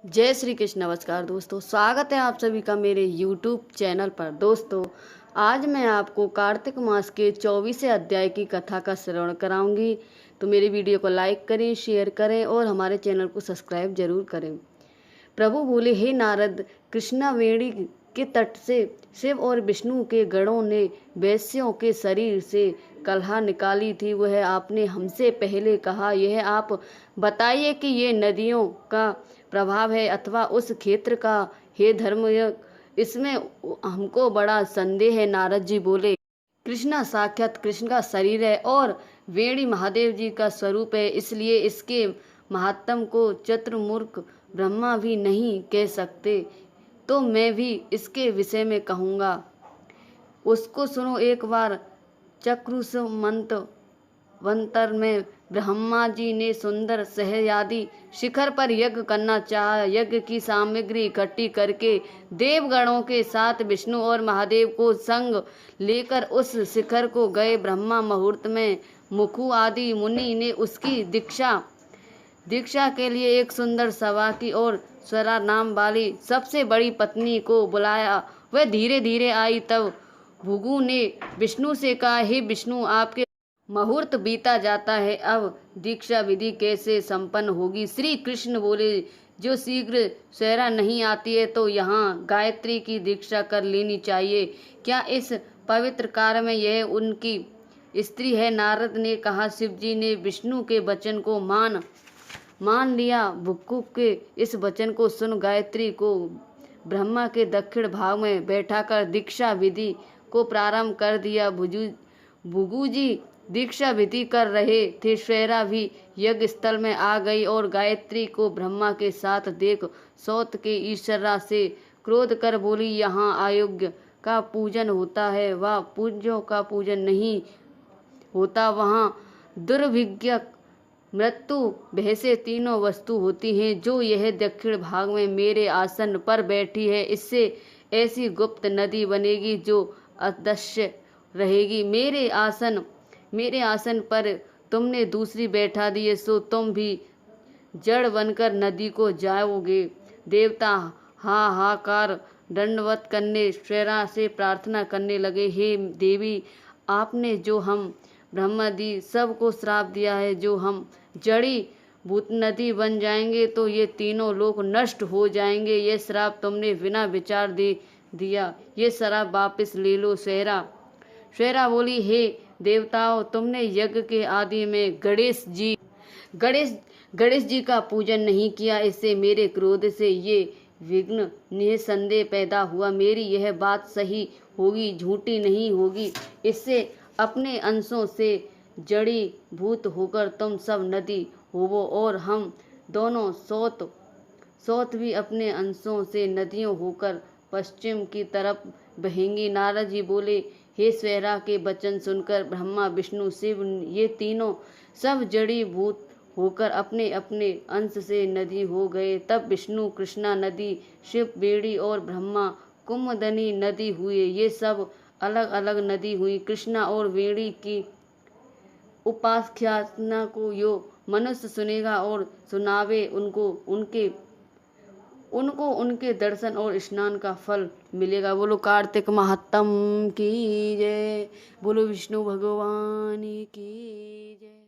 जय श्री कृष्ण। नमस्कार दोस्तों, स्वागत है आप सभी का मेरे YouTube चैनल पर। दोस्तों, आज मैं आपको कार्तिक मास के 24वें अध्याय की कथा का श्रवण कराऊंगी। तो मेरी वीडियो को लाइक करें, शेयर करें और हमारे चैनल को सब्सक्राइब जरूर करें। प्रभु बोले, हे नारद, कृष्णा वेणी के तट से शिव और विष्णु के गणों ने वैश्यों के शरीर से कलहा निकाली थी। वह आपने हमसे पहले कहा, यह आप बताइए कि ये नदियों का प्रभाव है अथवा उस क्षेत्र का। हे धर्मयज्ञ, इसमें हमको बड़ा संदेह है। नारद जी बोले, कृष्णा साक्षात कृष्ण का शरीर है और वेणी महादेव जी का स्वरूप है, इसलिए इसके महात्म को चतुर्मुख ब्रह्मा भी नहीं कह सकते। तो मैं भी इसके विषय में कहूँगा, उसको सुनो एक बार। चक्रुष वंतर में ब्रह्मा जी ने सुंदर सहयादि शिखर पर यज्ञ करना चाहा। यज्ञ की सामग्री इकट्ठी करके देवगणों के साथ विष्णु और महादेव को संग लेकर उस शिखर को गए। ब्रह्मा मुहूर्त में मुखु आदि मुनि ने उसकी दीक्षा के लिए एक सुंदर सभा की और स्वरा नाम वाली सबसे बड़ी पत्नी को बुलाया। वह धीरे धीरे आई। तब भृगु ने विष्णु से कहा, हे विष्णु, आपके मुहूर्त बीता जाता है, अब दीक्षा विधि कैसे संपन्न होगी? श्री कृष्ण बोले, जो शीघ्र स्वरा नहीं आती है तो यहाँ गायत्री की दीक्षा कर लेनी चाहिए। क्या इस पवित्र कार्य में यह उनकी स्त्री है? नारद ने कहा, शिव जी ने विष्णु के वचन को मान लिया। भृगु के इस वचन को सुन गायत्री को ब्रह्मा के दक्षिण भाग में बैठाकर दीक्षा विधि को प्रारंभ कर दिया। भृगु जी दीक्षा विधि कर रहे थे। स्वरा भी यज्ञ स्थल में आ गई और गायत्री को ब्रह्मा के साथ देख सौत के ईश्वरा से क्रोध कर बोली, यहाँ अयोग्य का पूजन होता है, वह पूज्यों का पूजन नहीं होता। वहाँ दुर्भिक्ष, मृत्यु, भय से तीनों वस्तु होती हैं। जो यह दक्षिण भाग में मेरे आसन पर बैठी है, इससे ऐसी गुप्त नदी बनेगी जो अदृश्य रहेगी। मेरे आसन पर तुमने दूसरी बैठा दी है, सो तुम भी जड़ बनकर नदी को जाओगे। देवता हाहाकार दंडवत करने स्वरा से प्रार्थना करने लगे, हे देवी, आपने जो हम ब्रह्मादि सबको श्राप दिया है, जो हम जड़ी भूत नदी बन जाएंगे तो ये तीनों लोग नष्ट हो जाएंगे। ये श्राप तुमने बिना विचार दे दिया, ये श्राप वापस ले लो। स्वरा बोली, हे देवताओं, तुमने यज्ञ के आदि में गणेश जी का पूजन नहीं किया, इससे मेरे क्रोध से ये विघ्न निसंदेह पैदा हुआ। मेरी यह बात सही होगी, झूठी नहीं होगी। इससे अपने अंशों से जड़ी भूत होकर तुम सब नदी होवो और हम दोनों सौत भी अपने अंशों से नदियों होकर पश्चिम की तरफ बहेंगी। नारद जी बोले, हे स्वरा के वचन सुनकर ब्रह्मा, विष्णु, शिव ये तीनों सब जड़ी भूत होकर अपने अपने अंश से नदी हो गए। तब विष्णु कृष्णा नदी, शिव वेणी और ब्रह्मा कुमुदनी नदी हुए। ये सब अलग अलग नदी हुई। कृष्णा और वेणी की उपाख्याना को यो मनुष्य सुनेगा और सुनावे, उनको उनके दर्शन और स्नान का फल मिलेगा। बोलो कार्तिक महात्म की जय, बोलो विष्णु भगवान की जय।